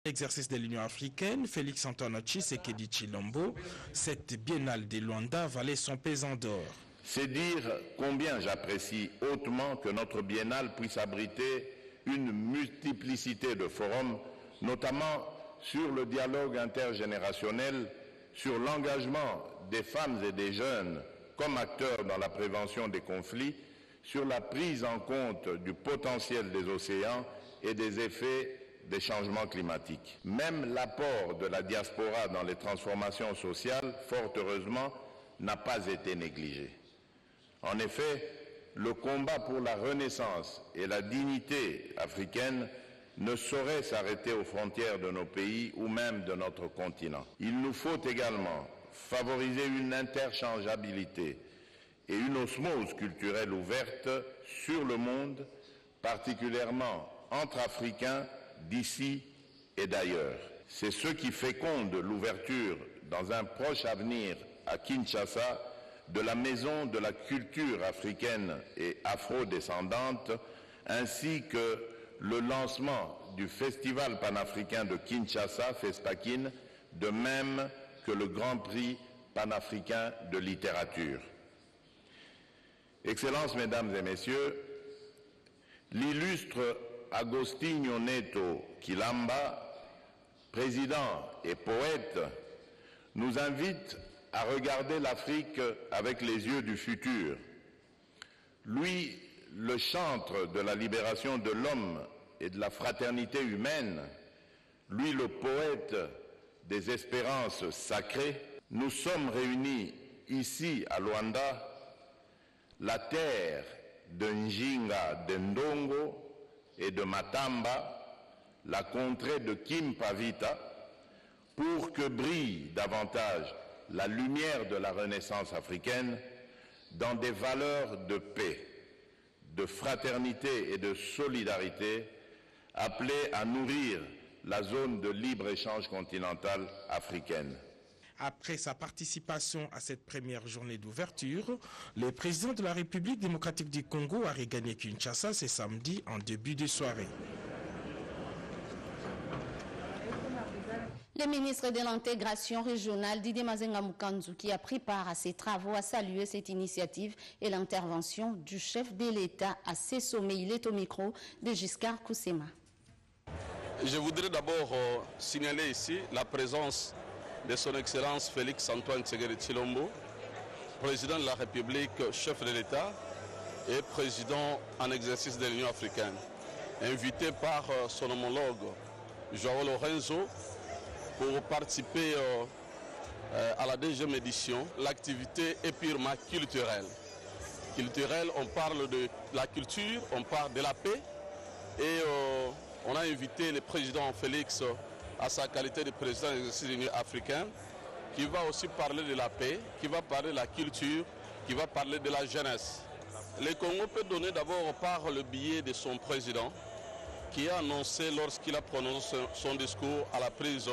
L'exercice de l'Union africaine, Félix-Antoine Tshisekedi Tshilombo, cette biennale de Luanda valait son pesant d'or. C'est dire combien j'apprécie hautement que notre biennale puisse abriter une multiplicité de forums, notamment sur le dialogue intergénérationnel, sur l'engagement des femmes et des jeunes comme acteurs dans la prévention des conflits, sur la prise en compte du potentiel des océans et des effets des changements climatiques. Même l'apport de la diaspora dans les transformations sociales, fort heureusement, n'a pas été négligé. En effet, le combat pour la renaissance et la dignité africaine ne saurait s'arrêter aux frontières de nos pays ou même de notre continent. Il nous faut également favoriser une interchangeabilité et une osmose culturelle ouverte sur le monde, particulièrement entre Africains d'ici et d'ailleurs. C'est ce qui féconde l'ouverture dans un proche avenir à Kinshasa de la Maison de la culture africaine et afro-descendante, ainsi que le lancement du Festival panafricain de Kinshasa, FESPAKIN, de même que le Grand Prix panafricain de littérature. Excellences, Mesdames et Messieurs, l'illustre Agostinho Neto Quilamba, président et poète, nous invite à regarder l'Afrique avec les yeux du futur. Lui, le chantre de la libération de l'homme et de la fraternité humaine, lui, le poète des espérances sacrées, nous sommes réunis ici à Luanda, la terre de Njinga, de Ndongo et de Matamba, la contrée de Kimpavita, pour que brille davantage la lumière de la Renaissance africaine dans des valeurs de paix, de fraternité et de solidarité appelées à nourrir la zone de libre-échange continentale africaine. Après sa participation à cette première journée d'ouverture, le président de la République démocratique du Congo a regagné Kinshasa ce samedi en début de soirée. Le ministre de l'intégration régionale, Didier Mazenga Mukanzu, qui a pris part à ces travaux, a salué cette initiative et l'intervention du chef de l'État à ces sommets. Il est au micro de Giscard Koussema. Je voudrais d'abord signaler ici la présence de son Excellence Félix-Antoine Tshisekedi Tshilombo, président de la République, chef de l'État et président en exercice de l'Union africaine, invité par son homologue João Lorenzo pour participer à la deuxième édition. L'activité est purement culturelle. Culturelle, on parle de la culture, on parle de la paix et on a invité le président Félix à sa qualité de président de l'exercice de l'Union africaine, qui va aussi parler de la paix, qui va parler de la culture, qui va parler de la jeunesse. Le Congo peut donner d'abord par le biais de son président, qui a annoncé lorsqu'il a prononcé son discours à la prise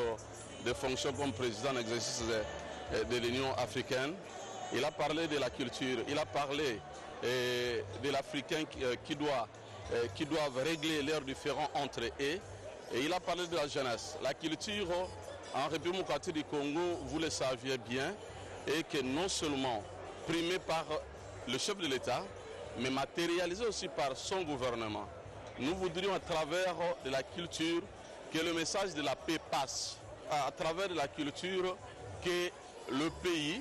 de fonction comme président en exercice de l'Union africaine. Il a parlé de la culture, il a parlé de l'Africain qui doivent régler leurs différends entre eux. Et il a parlé de la jeunesse. La culture en République démocratique du Congo, vous le saviez bien, est que non seulement primée par le chef de l'État, mais matérialisée aussi par son gouvernement. Nous voudrions à travers de la culture que le message de la paix passe, à travers de la culture que le pays,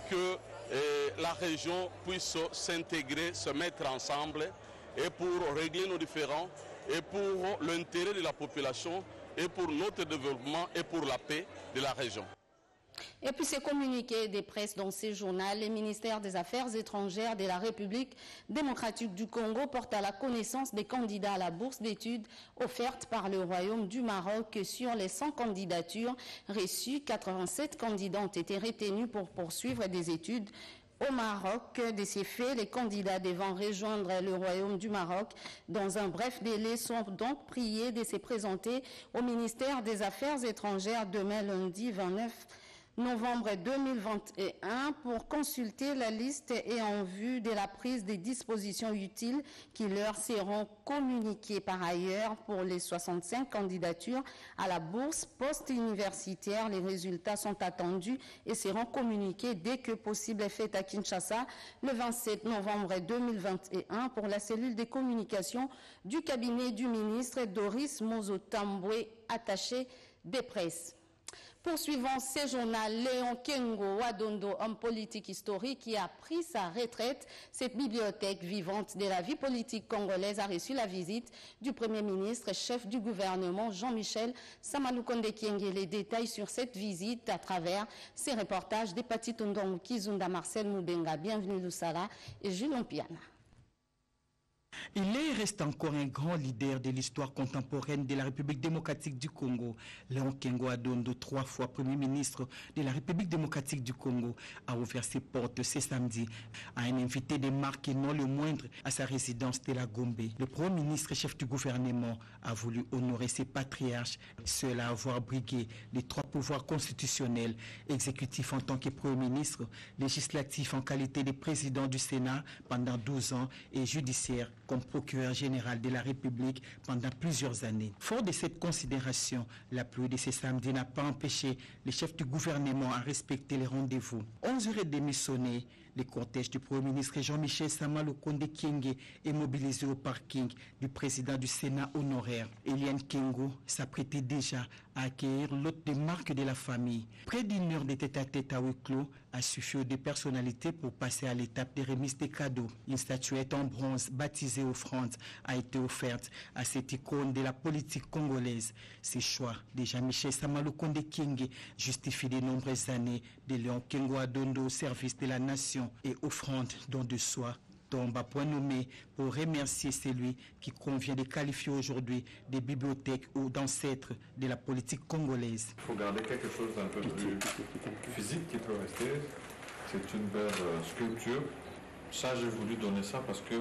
que la région puisse s'intégrer, se mettre ensemble et pour régler nos différends et pour l'intérêt de la population et pour notre développement et pour la paix de la région. Et puis ces communiqués de presse dans ces journaux, le ministère des Affaires étrangères de la République démocratique du Congo porte à la connaissance des candidats à la bourse d'études offerte par le Royaume du Maroc. Sur les 100 candidatures reçues, 87 candidats ont été retenus pour poursuivre des études au Maroc. De ces faits, les candidats devant rejoindre le Royaume du Maroc dans un bref délai sont donc priés de se présenter au ministère des Affaires étrangères demain lundi 29 novembre 2021 pour consulter la liste et en vue de la prise des dispositions utiles qui leur seront communiquées. Par ailleurs, pour les 65 candidatures à la bourse post-universitaire, les résultats sont attendus et seront communiqués dès que possible. Fait à Kinshasa le 27 novembre 2021 pour la cellule des communications du cabinet du ministre Doris Mozotambwe, attaché des presses. Poursuivant ces journaux, Léon Kengo Wadondo, homme politique historique qui a pris sa retraite, cette bibliothèque vivante de la vie politique congolaise a reçu la visite du Premier ministre et chef du gouvernement Jean-Michel Samalukonde Kyenge. Les détails sur cette visite à travers ces reportages des Patitondong Kizunda, Marcel Moubenga, bienvenue Loussala et Julien Piana. Il est et reste encore un grand leader de l'histoire contemporaine de la République démocratique du Congo. Léon Kengo Wadondo, 3 fois Premier ministre de la République démocratique du Congo, a ouvert ses portes ce samedi à un invité de marque et non le moindre à sa résidence de la Gombe. Le Premier ministre et chef du gouvernement a voulu honorer ses patriarches, seul à avoir brigué les 3 pouvoirs constitutionnels, exécutif en tant que Premier ministre, législatif en qualité de président du Sénat pendant 12 ans et judiciaire comme procureur général de la République pendant plusieurs années. Fort de cette considération, la pluie de ce samedi n'a pas empêché les chefs du gouvernement à respecter les rendez-vous. 11h30 sonné, le cortège du Premier ministre Jean-Michel Samalukonde Kyenge est mobilisé au parking du président du Sénat honoraire. Eliane Kengo s'apprêtait déjà à accueillir l'hôte de marque de la famille. Près d'une heure de tête-à-tête à huis clos a suffi aux 2 personnalités pour passer à l'étape des remises des cadeaux. Une statuette en bronze baptisée offrande a été offerte à cette icône de la politique congolaise. Ces choix de Jean-Michel Samalukonde Kyenge justifient de nombreuses années de Léon Kengo Wadondo au service de la nation et offrande don de soi tombe à point nommé pour remercier celui qui convient de qualifier aujourd'hui des bibliothèques ou d'ancêtres de la politique congolaise. Il faut garder quelque chose d'un peu plus physique qui peut rester. C'est une belle sculpture. Ça, j'ai voulu donner ça parce que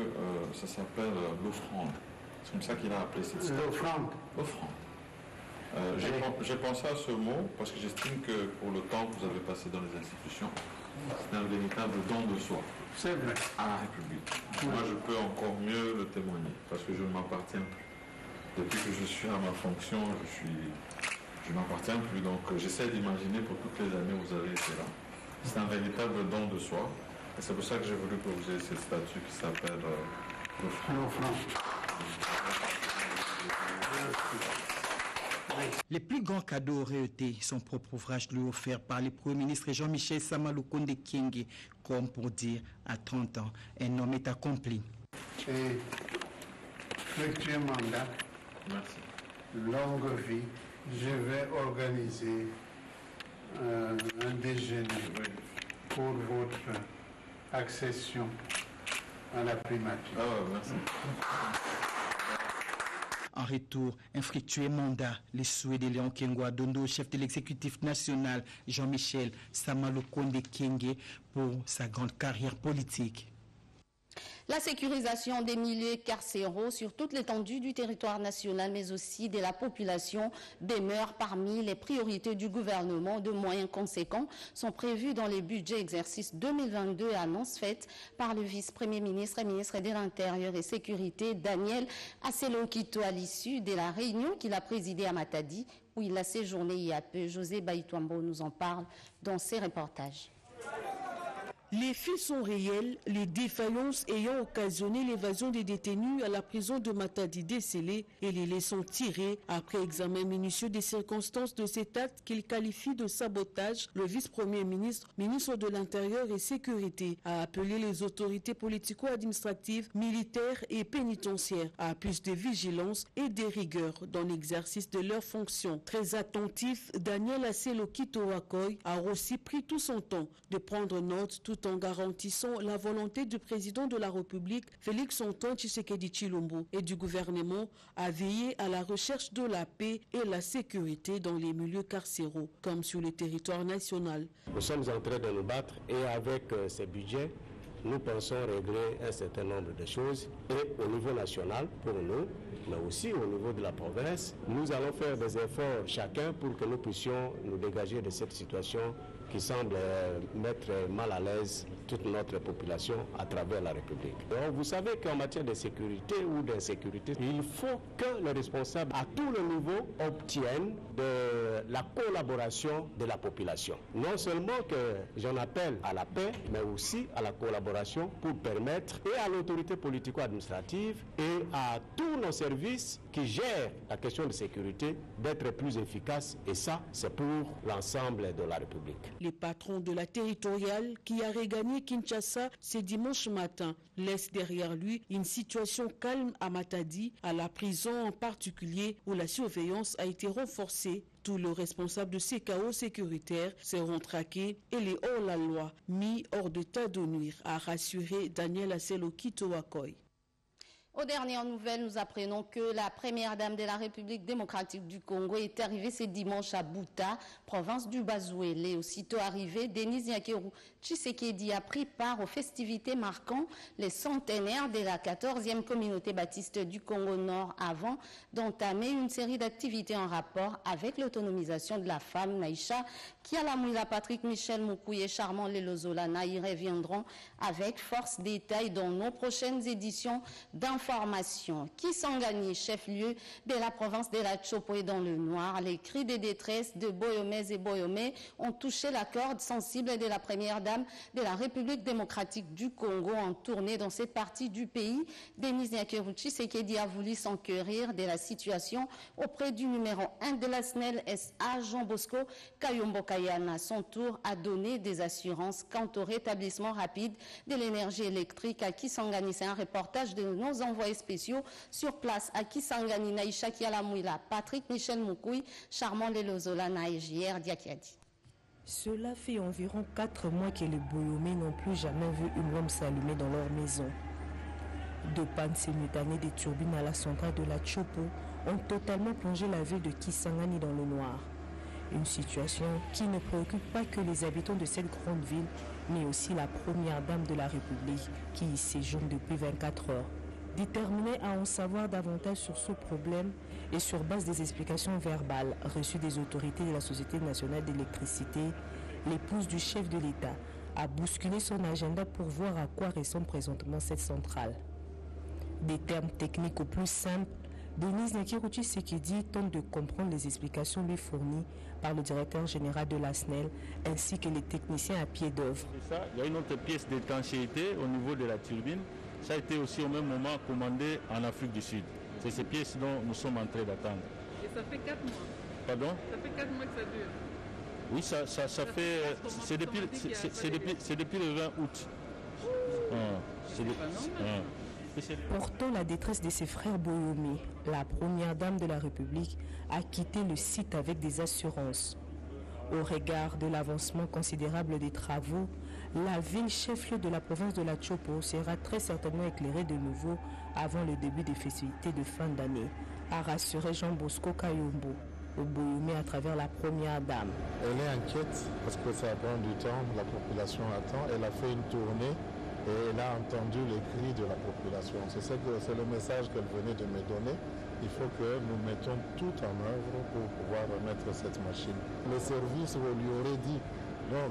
ça s'appelle l'offrande. C'est comme ça qu'il a appelé cette statue. L'offrande. L'offrande. J'ai pensé à ce mot parce que j'estime que pour le temps que vous avez passé dans les institutions, c'est un véritable don de soi. C'est vrai. À la République. Moi, je peux encore mieux le témoigner parce que je ne m'appartiens plus. Depuis que je suis à ma fonction, je ne m'appartiens plus. Donc, j'essaie d'imaginer pour toutes les années où vous avez été là. C'est un véritable don de soi. Et c'est pour ça que j'ai voulu que vous ayez cette statue qui s'appelle l'offrande. Les plus grands cadeaux auraient été son propre ouvrage lui offert par le Premier ministre Jean-Michel Samalukonde Kyenge, comme pour dire à 30 ans, un homme est accompli. Et fructueux mandat, Merci. longue vie, je vais organiser un déjeuner pour votre accession à la primature. Ah, merci. En retour, un fructueux mandat, les souhaits de Léon Kengo Wadondo, chef de l'exécutif national Jean-Michel Samalukonde Kyenge, pour sa grande carrière politique. La sécurisation des milieux carcéraux sur toute l'étendue du territoire national, mais aussi de la population, demeure parmi les priorités du gouvernement. De moyens conséquents sont prévus dans les budgets exercice 2022, annonce faite par le vice-premier ministre et ministre de l'Intérieur et Sécurité, Daniel Asselokito, à l'issue de la réunion qu'il a présidée à Matadi, où il a séjourné il y a peu. José Baïtouambo nous en parle dans ses reportages. Les faits sont réels, les défaillances ayant occasionné l'évasion des détenus à la prison de Matadi décelées et les leçons tirées après examen minutieux des circonstances de cet acte qu'il qualifie de sabotage. Le vice-premier ministre, ministre de l'Intérieur et Sécurité, a appelé les autorités politico-administratives, militaires et pénitentiaires à plus de vigilance et de rigueur dans l'exercice de leurs fonctions. Très attentif, Daniel Asselokito Wakoy a aussi pris tout son temps de prendre note tout en garantissant la volonté du président de la République, Félix-Antoine Tshisekedi Tshilombo, et du gouvernement à veiller à la recherche de la paix et la sécurité dans les milieux carcéraux, comme sur le territoire national. Nous sommes en train de nous battre et avec ces budgets, nous pensons régler un certain nombre de choses et au niveau national pour nous, mais aussi au niveau de la province, nous allons faire des efforts chacun pour que nous puissions nous dégager de cette situation qui semble mettre mal à l'aise toute notre population à travers la République. Donc, vous savez qu'en matière de sécurité ou d'insécurité, il faut que les responsables à tous les niveaux obtiennent de la collaboration de la population. Non seulement que j'en appelle à la paix, mais aussi à la collaboration pour permettre et à l'autorité politico-administrative et à tous nos services qui gèrent la question de sécurité d'être plus efficaces, et ça, c'est pour l'ensemble de la République. Les patrons de la territoriale qui a regagné Kinshasa ce dimanche matin laissent derrière lui une situation calme à Matadi, à la prison en particulier, où la surveillance a été renforcée. Tous les responsables de ces chaos sécuritaires seront traqués et les hors-la-loi mis hors d'état de nuire, a rassuré Daniel Aselo-Kitowakoy. Aux dernières nouvelles, nous apprenons que la première dame de la République démocratique du Congo est arrivée ce dimanche à Buta, province du Bazouélé. Aussitôt arrivée, Denis Nyakeru Tshisekedi a pris part aux festivités marquant les centenaires de la 14e communauté baptiste du Congo Nord avant d'entamer une série d'activités en rapport avec l'autonomisation de la femme. Naïcha Kialamouila, Patrick Michel Moukouye et Charmant Lelozolana y reviendront avec force détails dans nos prochaines éditions d'information. Kisangani, chef-lieu de la province de la Tchopo, est dans le noir. Les cris de détresse de Boyomès et Boyomé ont touché la corde sensible de la première dame de la République démocratique du Congo en tournée dans cette partie du pays. Denis Nyakeru Tshisekedi a voulu s'enquérir de la situation auprès du numéro 1 de la SNEL SA, Jean Bosco Kayombo Kayana. Son tour a donné des assurances quant au rétablissement rapide de l'énergie électrique à Kisangani. C'est un reportage de nos envoyés spéciaux sur place à Kisangani, Naïcha Kialamouila, Patrick Michel Moukouy, Charmant Lelozolana et JR Diakiadi. Cela fait environ 4 mois que les Boyomé n'ont plus jamais vu une lampe s'allumer dans leur maison. Deux pannes simultanées des turbines à la centrale de la Tchopo ont totalement plongé la ville de Kisangani dans le noir. Une situation qui ne préoccupe pas que les habitants de cette grande ville, mais aussi la première dame de la République qui y séjourne depuis 24 heures. Déterminée à en savoir davantage sur ce problème et sur base des explications verbales reçues des autorités de la Société nationale d'électricité, l'épouse du chef de l'État a bousculé son agenda pour voir à quoi ressemble présentement cette centrale. Des termes techniques au plus simples, Denis Nyakeru Tshisekedi tente de comprendre les explications lui fournies par le directeur général de la SNEL ainsi que les techniciens à pied d'œuvre. Il y a une autre pièce d'étanchéité au niveau de la turbine. Ça a été aussi au même moment commandé en Afrique du Sud. C'est ces pièces dont nous sommes en train d'attendre. Et ça fait 4 mois. Pardon? Ça fait 4 mois que ça dure. Oui, ça fait... C'est depuis le 20 août. Portant la détresse de ses frères Boyomé, la première dame de la République a quitté le site avec des assurances. Au regard de l'avancement considérable des travaux, la ville chef-lieu de la province de la Tchopo sera très certainement éclairée de nouveau avant le début des festivités de fin d'année, a rassuré Jean Bosco Kayombo, au Boyomé à travers la première dame. Elle est inquiète parce que ça prend du temps, la population attend. Elle a fait une tournée et elle a entendu les cris de la population. C'est le message qu'elle venait de me donner. Il faut que nous mettons tout en œuvre pour pouvoir remettre cette machine. Le service lui aurait dit, non,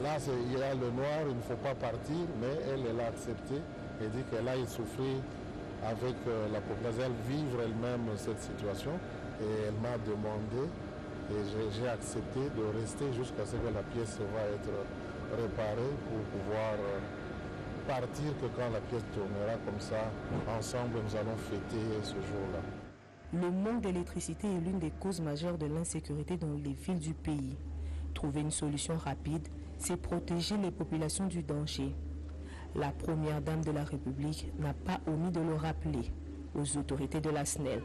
là il y a le noir, il ne faut pas partir, mais elle a accepté et dit qu'elle aille souffrir avec la population, vivre elle-même cette situation. Et elle m'a demandé, et j'ai accepté de rester jusqu'à ce que la pièce va être réparée pour pouvoir partir, que quand la pièce tournera comme ça, ensemble nous allons fêter ce jour-là. Le manque d'électricité est l'une des causes majeures de l'insécurité dans les villes du pays. Trouver une solution rapide, c'est protéger les populations du danger. La première dame de la République n'a pas omis de le rappeler aux autorités de la SNEL.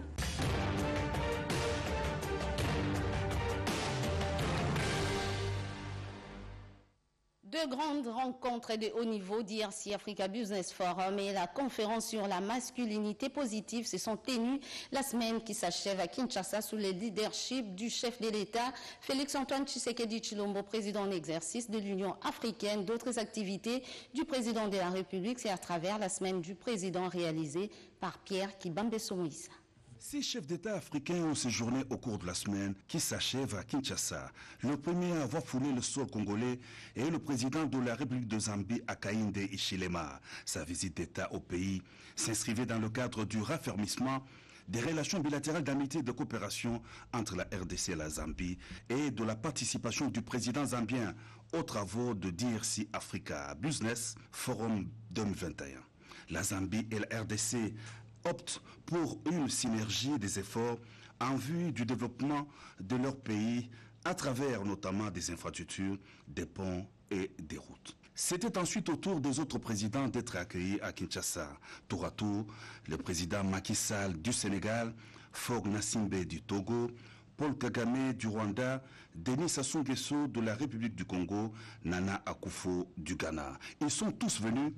Deux grandes rencontres de haut niveau d'IRC Africa Business Forum et la conférence sur la masculinité positive se sont tenues la semaine qui s'achève à Kinshasa sous le leadership du chef de l'État, Félix-Antoine Tshisekedi Tshilombo, président en exercice de l'Union africaine. D'autres activités du président de la République, c'est à travers la semaine du président réalisée par Pierre Kibambe Somoïsa. 6 chefs d'État africains ont séjourné au cours de la semaine qui s'achève à Kinshasa. Le premier à avoir foulé le sol congolais est le président de la République de Zambie, Hakainde Hichilema. Sa visite d'État au pays s'inscrivait dans le cadre du raffermissement des relations bilatérales d'amitié et de coopération entre la RDC et la Zambie et de la participation du président zambien aux travaux de DRC Africa Business Forum 2021. La Zambie et la RDC optent pour une synergie des efforts en vue du développement de leur pays à travers notamment des infrastructures, des ponts et des routes. C'était ensuite au tour des autres présidents d'être accueillis à Kinshasa. Tour à tour, le président Macky Sall du Sénégal, Faure Gnassingbé du Togo, Paul Kagame du Rwanda, Denis Sassou Nguesso de la République du Congo, Nana Akufo du Ghana. Ils sont tous venus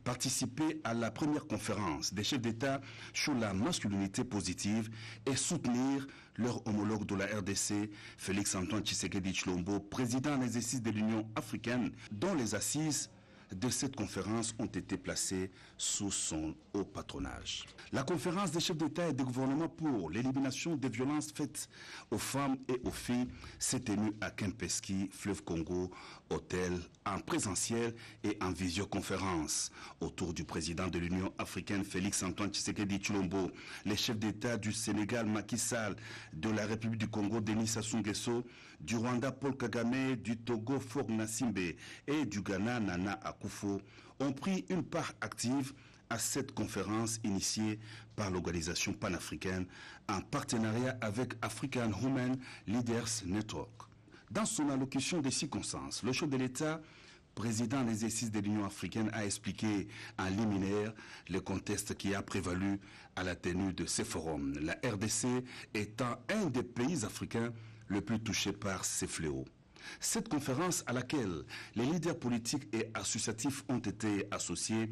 participer à la première conférence des chefs d'État sur la masculinité positive et soutenir leur homologue de la RDC, Félix-Antoine Tshisekedi Tshilombo, président en exercice de l'Union africaine, dont les assises de cette conférence ont été placées sous son haut patronage. La conférence des chefs d'État et de gouvernement pour l'élimination des violences faites aux femmes et aux filles s'est tenue à Kempinski, Fleuve Congo, hôtel en présentiel et en visioconférence. Autour du président de l'Union africaine, Félix-Antoine Tshisekedi Tshilombo, les chefs d'État du Sénégal, Macky Sall, de la République du Congo, Denis Sassou Nguesso, du Rwanda, Paul Kagame, du Togo, Faure Gnassingbé et du Ghana, Nana Akufo, ont pris une part active à cette conférence initiée par l'organisation panafricaine en partenariat avec African Women Leaders Network. Dans son allocution des circonstances, le chef de l'État, président de l'exercice de l'Union africaine, a expliqué en liminaire le contexte qui a prévalu à la tenue de ces forums, la RDC étant un des pays africains le plus touchés par ces fléaux. Cette conférence à laquelle les leaders politiques et associatifs ont été associés,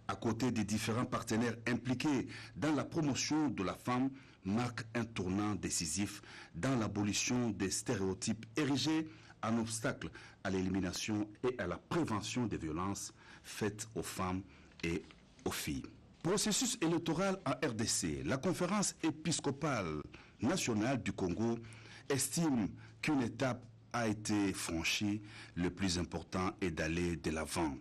à côté des différents partenaires impliqués dans la promotion de la femme, marque un tournant décisif dans l'abolition des stéréotypes érigés en obstacle à l'élimination et à la prévention des violences faites aux femmes et aux filles. Processus électoral en RDC, la conférence épiscopale nationale du Congo estime qu'une étape a été franchie. Le plus important est d'aller de l'avant.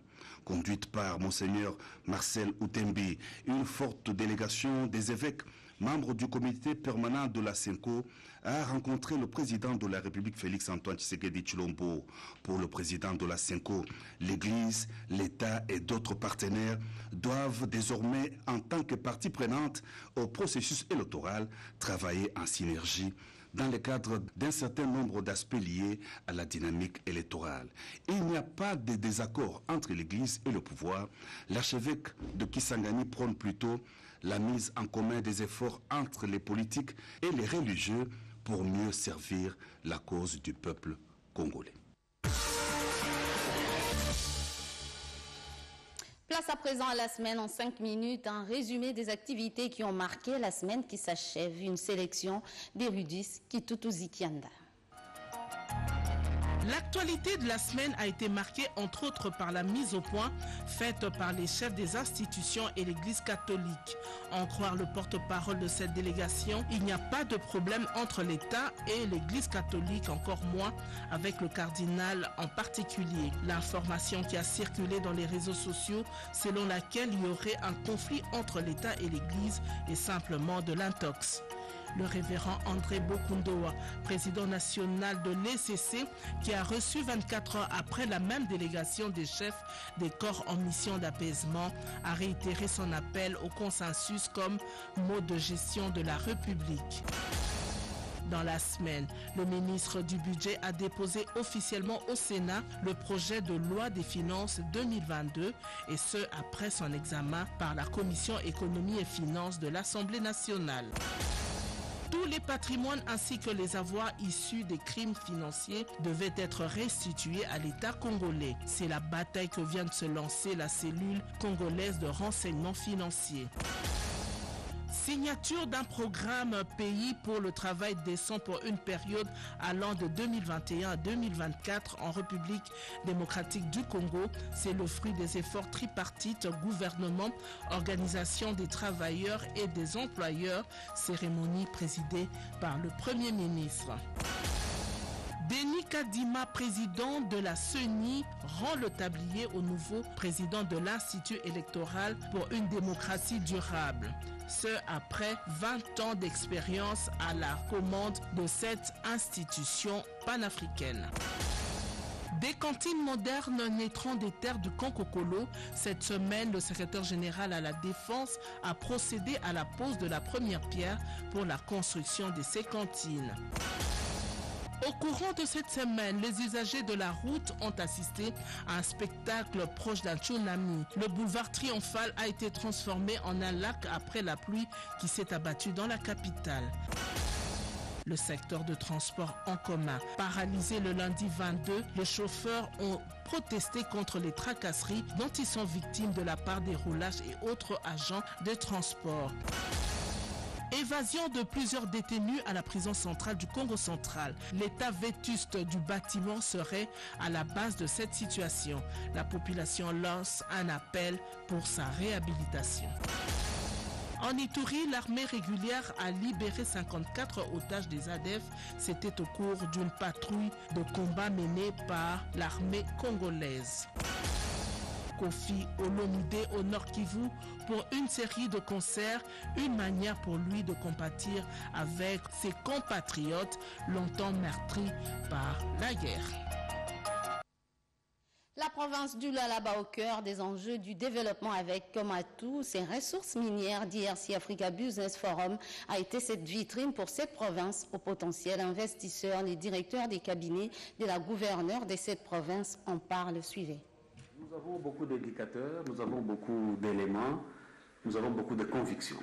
Conduite par Monseigneur Marcel Outembi, une forte délégation des évêques, membres du comité permanent de la CENCO, a rencontré le président de la République Félix-Antoine Tshisekedi Tshilombo. Pour le président de la CENCO, l'Église, l'État et d'autres partenaires doivent désormais, en tant que partie prenante au processus électoral, travailler en synergie dans le cadre d'un certain nombre d'aspects liés à la dynamique électorale. Il n'y a pas de désaccord entre l'Église et le pouvoir. L'archevêque de Kisangani prône plutôt la mise en commun des efforts entre les politiques et les religieux pour mieux servir la cause du peuple congolais. Place à présent à la semaine en 5 minutes, un résumé des activités qui ont marqué la semaine qui s'achève, une sélection d'érudits Kitutu Kianda. L'actualité de la semaine a été marquée entre autres par la mise au point faite par les chefs des institutions et l'Église catholique. En croire le porte-parole de cette délégation, il n'y a pas de problème entre l'État et l'Église catholique, encore moins avec le cardinal en particulier. L'information qui a circulé dans les réseaux sociaux selon laquelle il y aurait un conflit entre l'État et l'Église est simplement de l'intox. Le révérend André Bokundoa, président national de l'ECC, qui a reçu 24 heures après la même délégation des chefs des corps en mission d'apaisement, a réitéré son appel au consensus comme mode de gestion de la République. Dans la semaine, le ministre du Budget a déposé officiellement au Sénat le projet de loi des finances 2022 et ce après son examen par la Commission économie et finances de l'Assemblée nationale. Tous les patrimoines ainsi que les avoirs issus des crimes financiers devaient être restitués à l'État congolais. C'est la bataille que vient de se lancer la cellule congolaise de renseignement financier. Signature d'un programme pays pour le travail décent pour une période allant de 2021 à 2024 en République démocratique du Congo. C'est le fruit des efforts tripartites gouvernement, organisation des travailleurs et des employeurs. Cérémonie présidée par le Premier ministre. Denis Kadima, président de la CENI, rend le tablier au nouveau président de l'Institut électoral pour une démocratie durable. Ce après 20 ans d'expérience à la commande de cette institution panafricaine. Des cantines modernes naîtront des terres du Kankokolo. Cette semaine, le secrétaire général à la Défense a procédé à la pose de la première pierre pour la construction de ces cantines. Au courant de cette semaine, les usagers de la route ont assisté à un spectacle proche d'un tsunami. Le boulevard Triomphal a été transformé en un lac après la pluie qui s'est abattue dans la capitale. Le secteur de transport en commun. Paralysé le lundi 22, les chauffeurs ont protesté contre les tracasseries dont ils sont victimes de la part des roulages et autres agents de transport. Évasion de plusieurs détenus à la prison centrale du Congo central. L'état vétuste du bâtiment serait à la base de cette situation. La population lance un appel pour sa réhabilitation. En Ituri, l'armée régulière a libéré 54 otages des ADF. C'était au cours d'une patrouille de combat menée par l'armée congolaise. Kofi Olomide au Nord Kivu pour une série de concerts, une manière pour lui de compatir avec ses compatriotes longtemps meurtris par la guerre. La province du Lualaba au cœur des enjeux du développement avec comme atout ses ressources minières. DRC Africa Business Forum a été cette vitrine pour cette province aux potentiels investisseurs. Les directeurs des cabinets de la gouverneure de cette province en parlent. Suivez. Nous avons beaucoup d'indicateurs, nous avons beaucoup d'éléments, nous avons beaucoup de convictions.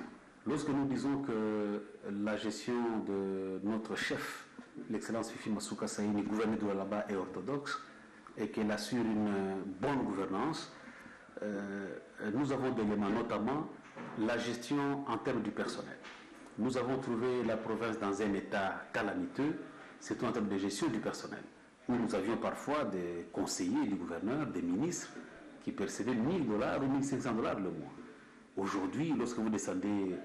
Lorsque nous disons que la gestion de notre chef, l'excellence Fifi Masuka Saini, gouverneur de Lualaba, est orthodoxe et qu'elle assure une bonne gouvernance, nous avons d'éléments, notamment la gestion en termes du personnel. Nous avons trouvé la province dans un état calamiteux, c'est en termes de gestion du personnel, où nous avions parfois des conseillers du gouverneur, des ministres, qui percevaient $1 000 ou $1 500 le mois. Aujourd'hui, lorsque vous descendez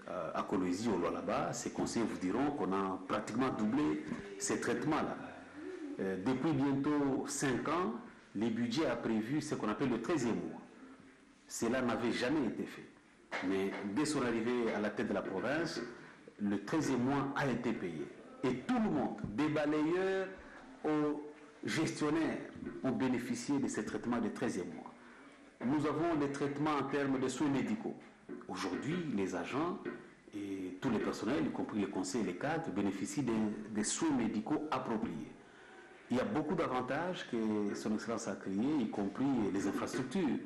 à Kolwezi, au Lualaba, ces conseillers vous diront qu'on a pratiquement doublé ces traitements-là. Depuis bientôt 5 ans, les budgets a prévu ce qu'on appelle le 13e mois. Cela n'avait jamais été fait. Mais dès son arrivée à la tête de la province, le 13e mois a été payé. Et tout le monde, des balayeurs aux gestionnaires, ont bénéficié de ces traitements de 13e mois. Nous avons les traitements en termes de soins médicaux. Aujourd'hui, les agents et tous les personnels, y compris les conseils et les cadres, bénéficient des soins médicaux appropriés. Il y a beaucoup d'avantages que son Excellence a créés, y compris les infrastructures.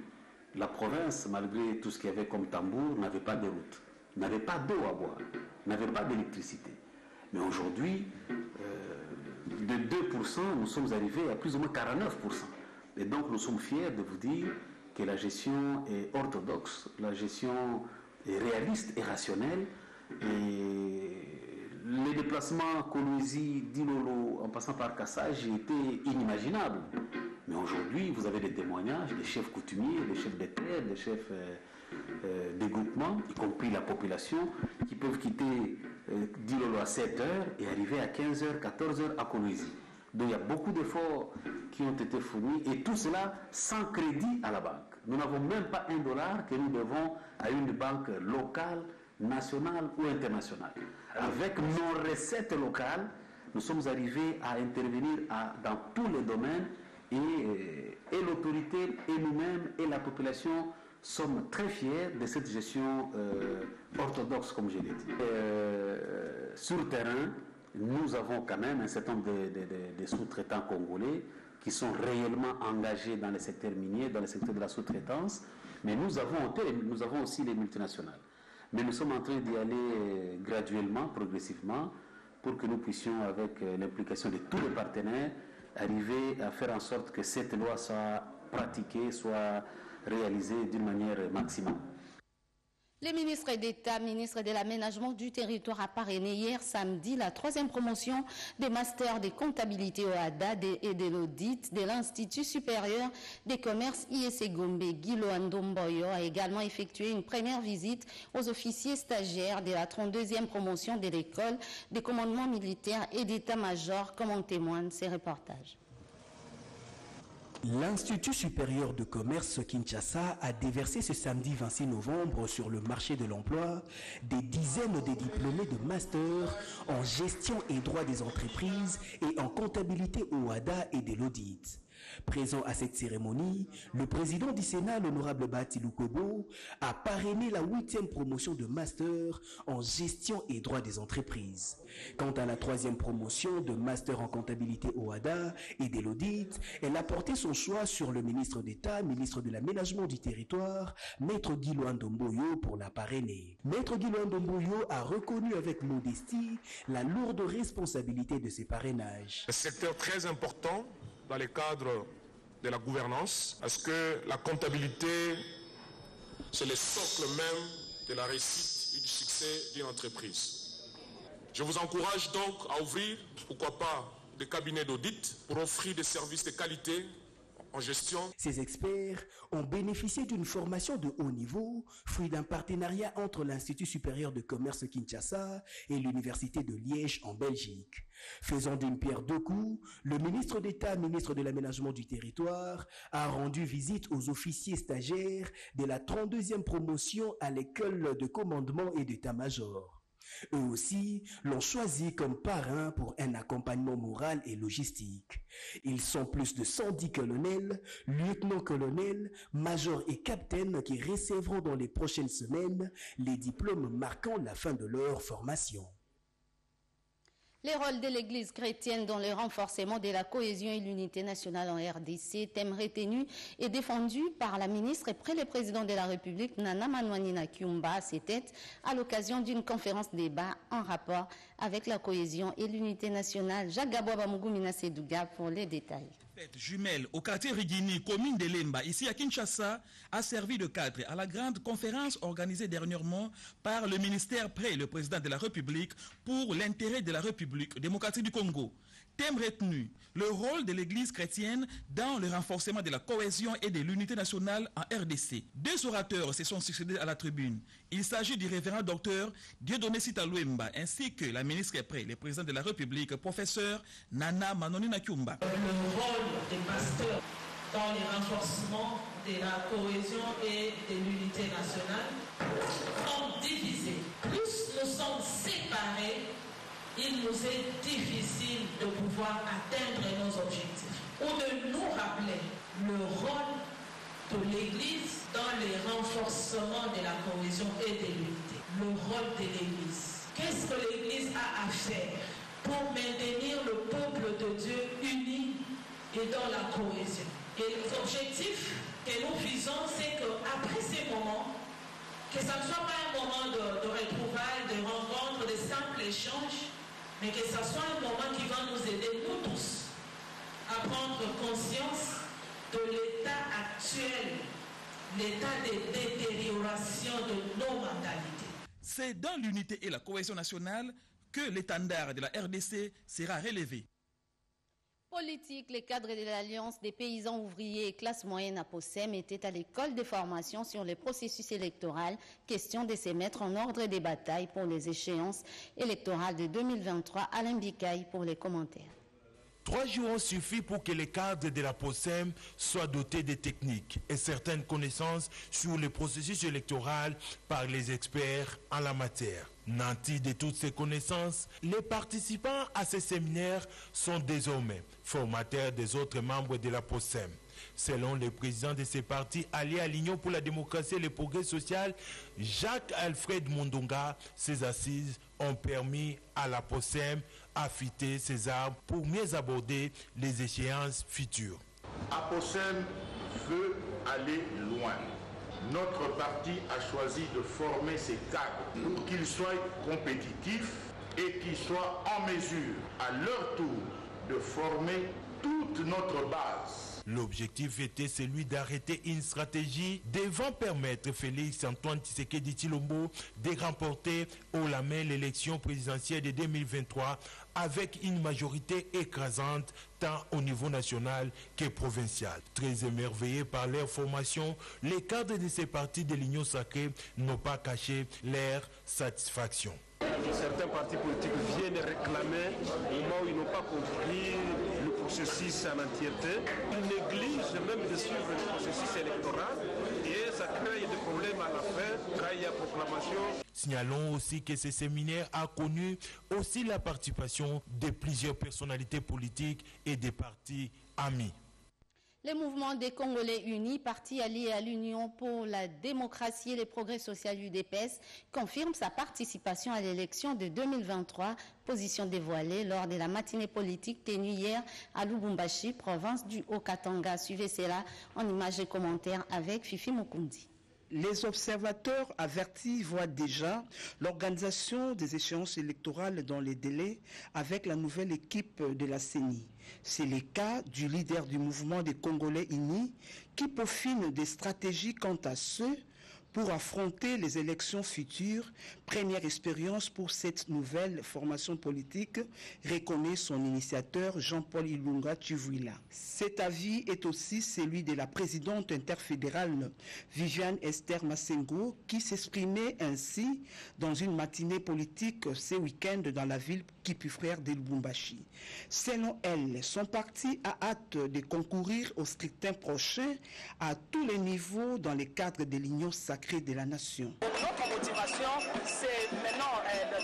La province, malgré tout ce qu'il y avait comme tambour, n'avait pas de route, n'avait pas d'eau à boire, n'avait pas d'électricité. Mais aujourd'hui, de 2%, nous sommes arrivés à plus ou moins 49%. Et donc nous sommes fiers de vous dire que la gestion est orthodoxe, la gestion est réaliste et rationnelle. Et les déplacements Kolwezi, Dilolo, en passant par Kassaj, étaient inimaginables. Mais aujourd'hui, vous avez des témoignages des chefs coutumiers, des chefs de terre, des chefs des groupements, y compris la population, qui peuvent quitter Dilolo à 7h et arriver à 15h, 14h à Kolwezi. Donc il y a beaucoup d'efforts qui ont été fournis et tout cela sans crédit à la banque. Nous n'avons même pas $1 que nous devons à une banque locale, nationale ou internationale. Avec nos recettes locales, nous sommes arrivés à intervenir dans tous les domaines et l'autorité et nous-mêmes et la population sommes très fiers de cette gestion orthodoxe, comme je l'ai dit. Sur le terrain, nous avons quand même un certain nombre de sous-traitants congolais qui sont réellement engagés dans le secteur minier, dans le secteur de la sous-traitance, mais nous avons aussi les multinationales. Mais nous sommes en train d'y aller graduellement, progressivement, pour que nous puissions, avec l'implication de tous les partenaires, arriver à faire en sorte que cette loi soit pratiquée, soit réalisée d'une manière maximale. Les ministres d'État, ministre de l'Aménagement du territoire a parrainé hier samedi la 3e promotion des masters de comptabilité OADA et de l'audit de l'Institut supérieur des commerces IEC Gombe. Guilo Ndomboyo a également effectué une première visite aux officiers stagiaires de la 32e promotion de l'école des commandements militaires et d'état-major, comme en témoignent ces reportages. L'Institut supérieur de commerce Kinshasa a déversé ce samedi 26 novembre sur le marché de l'emploi des dizaines de diplômés de master en gestion et droit des entreprises et en comptabilité OADA et de l'audit. Présent à cette cérémonie, le président du Sénat, l'honorable Bati Lukobo, a parrainé la 8e promotion de master en gestion et droit des entreprises. Quant à la 3e promotion de master en comptabilité OADA et de l'audit, elle a porté son choix sur le ministre d'État, ministre de l'Aménagement du territoire, Maître Guilo Ndomboyo, pour la parrainer. Maître Guilo Ndomboyo a reconnu avec modestie la lourde responsabilité de ces parrainages. Un secteur très important dans le cadre de la gouvernance, parce que la comptabilité, c'est le socle même de la réussite et du succès d'une entreprise. Je vous encourage donc à ouvrir, pourquoi pas, des cabinets d'audit pour offrir des services de qualité en gestion. Ces experts ont bénéficié d'une formation de haut niveau, fruit d'un partenariat entre l'Institut supérieur de commerce Kinshasa et l'Université de Liège en Belgique. Faisant d'une pierre deux coups, le ministre d'État, ministre de l'Aménagement du territoire, a rendu visite aux officiers stagiaires de la 32e promotion à l'école de commandement et d'état-major. Eux aussi l'ont choisi comme parrain pour un accompagnement moral et logistique. Ils sont plus de 110 colonels, lieutenants-colonels, majors et capitaines qui recevront dans les prochaines semaines les diplômes marquant la fin de leur formation. Les rôles de l'Église chrétienne dans le renforcement de la cohésion et l'unité nationale en RDC, thème retenu et défendu par la ministre et près le président de la République, Nana Manouani Nakiumba, c'était à l'occasion d'une conférence débat en rapport avec la cohésion et l'unité nationale. Jacques Gaboaba Mugumina Sedouga pour les détails. Fête jumelle au quartier Rigini, commune de Lemba, ici à Kinshasa, a servi de cadre à la grande conférence organisée dernièrement par le ministère près le président de la République pour l'intérêt de la République démocratique du Congo. Thème retenu, le rôle de l'Église chrétienne dans le renforcement de la cohésion et de l'unité nationale en RDC. Deux orateurs se sont succédés à la tribune. Il s'agit du révérend docteur Dieudonné Sita Luemba ainsi que la ministre près le président de la République, professeur Nana Manouani Nakiumba. Le rôle des pasteurs dans le renforcement de la cohésion et de l'unité nationale sont divisés. Plus nous sommes séparés, il nous est difficile de pouvoir atteindre nos objectifs ou de nous rappeler le rôle de l'Église dans le renforcement de la cohésion et de l'unité. Le rôle de l'Église. Qu'est-ce que l'Église a à faire pour maintenir le peuple de Dieu uni et dans la cohésion? Et l'objectif que nous visons, c'est qu'après ces moments, que ça ne soit pas un moment de retrouvailles, de rencontres, de simples échanges, mais que ce soit un moment qui va nous aider, nous tous, à prendre conscience de l'état actuel, l'état de détérioration de nos mentalités. C'est dans l'unité et la cohésion nationale que l'étendard de la RDC sera relevé. Politique, les cadres de l'Alliance des paysans ouvriers et classe moyenne à Possem étaient à l'école de formation sur le processus électoral. Question de se mettre en ordre des batailles pour les échéances électorales de 2023. Alain Bikaï pour les commentaires. 3 jours ont suffi pour que les cadres de la POSEM soient dotés de techniques et certaines connaissances sur le processus électoral par les experts en la matière. Nantis de toutes ces connaissances, les participants à ces séminaires sont désormais formateurs des autres membres de la POSEM. Selon le président de ces partis alliés à l'Union pour la démocratie et le progrès social, Jacques-Alfred Mondonga, ces assises ont permis à la POSEM affûter ses armes pour mieux aborder les échéances futures. APOSEM veut aller loin. Notre parti a choisi de former ces cadres pour qu'ils soient compétitifs et qu'ils soient en mesure, à leur tour, de former toute notre base L'objectif était celui d'arrêter une stratégie devant permettre Félix Antoine Tshisekedi Tshilombo de remporter haut la main l'élection présidentielle de 2023 avec une majorité écrasante tant au niveau national que provincial. Très émerveillés par leur formation, les cadres de ces partis de l'Union sacrée n'ont pas caché leur satisfaction. Certains partis politiques viennent réclamer au moment où ils n'ont pas compris le processus en entièreté. Ils négligent même de suivre le processus électoral et ça crée des problèmes à la fin quand il y a proclamation. Signalons aussi que ce séminaire a connu aussi la participation de plusieurs personnalités politiques et des partis amis. Le mouvement des Congolais unis, parti allié à l'Union pour la démocratie et les progrès social UDPS, confirme sa participation à l'élection de 2023, position dévoilée lors de la matinée politique tenue hier à Lubumbashi, province du Haut-Katanga. Suivez cela en images et commentaires avec Fifi Mukundi. Les observateurs avertis voient déjà l'organisation des échéances électorales dans les délais avec la nouvelle équipe de la CENI. C'est le cas du leader du mouvement des Congolais unis qui peaufine des stratégies quant à ceux pour affronter les élections futures. Première expérience pour cette nouvelle formation politique, reconnaît son initiateur Jean-Paul Ilunga Chivuila. Cet avis est aussi celui de la présidente interfédérale Viviane Esther Massengo qui s'exprimait ainsi dans une matinée politique ce week-end dans la ville Kipufrère de Lubumbashi. Selon elle, son parti a hâte de concourir au scrutin prochain à tous les niveaux dans le cadre de l'Union sacrée de la nation. Notre motivation, c'est maintenant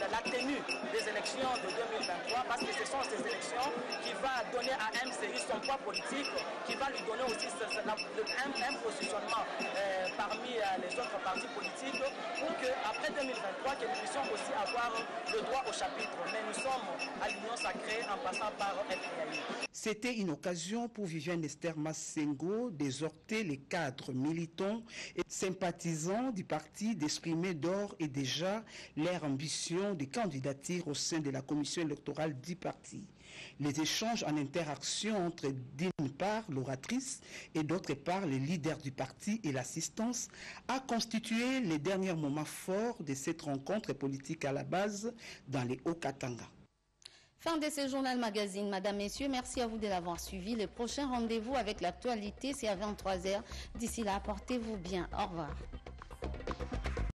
la tenue des élections de 2023 parce que ce sont ces élections qui vont donner à MCI son poids politique, qui va lui donner aussi un positionnement parmi les autres partis politiques pour qu'après 2023, que nous puissions aussi avoir le droit au chapitre. Mais nous sommes à l'Union sacrée en passant par FPI. C'était une occasion pour Viviane Esther Massengo d'exhorter les cadres militants et sympathisants du parti d'exprimer d'ores et déjà leur ambition de candidature au sein de la commission électorale du parti. Les échanges en interaction entre d'une part l'oratrice et d'autre part les leaders du parti et l'assistance a constitué les derniers moments forts de cette rencontre politique à la base dans les Hauts-Katanga. Fin de ce journal magazine, Madame, Messieurs, merci à vous de l'avoir suivi. Le prochain rendez-vous avec l'actualité, c'est à 23h. D'ici là, portez-vous bien. Au revoir.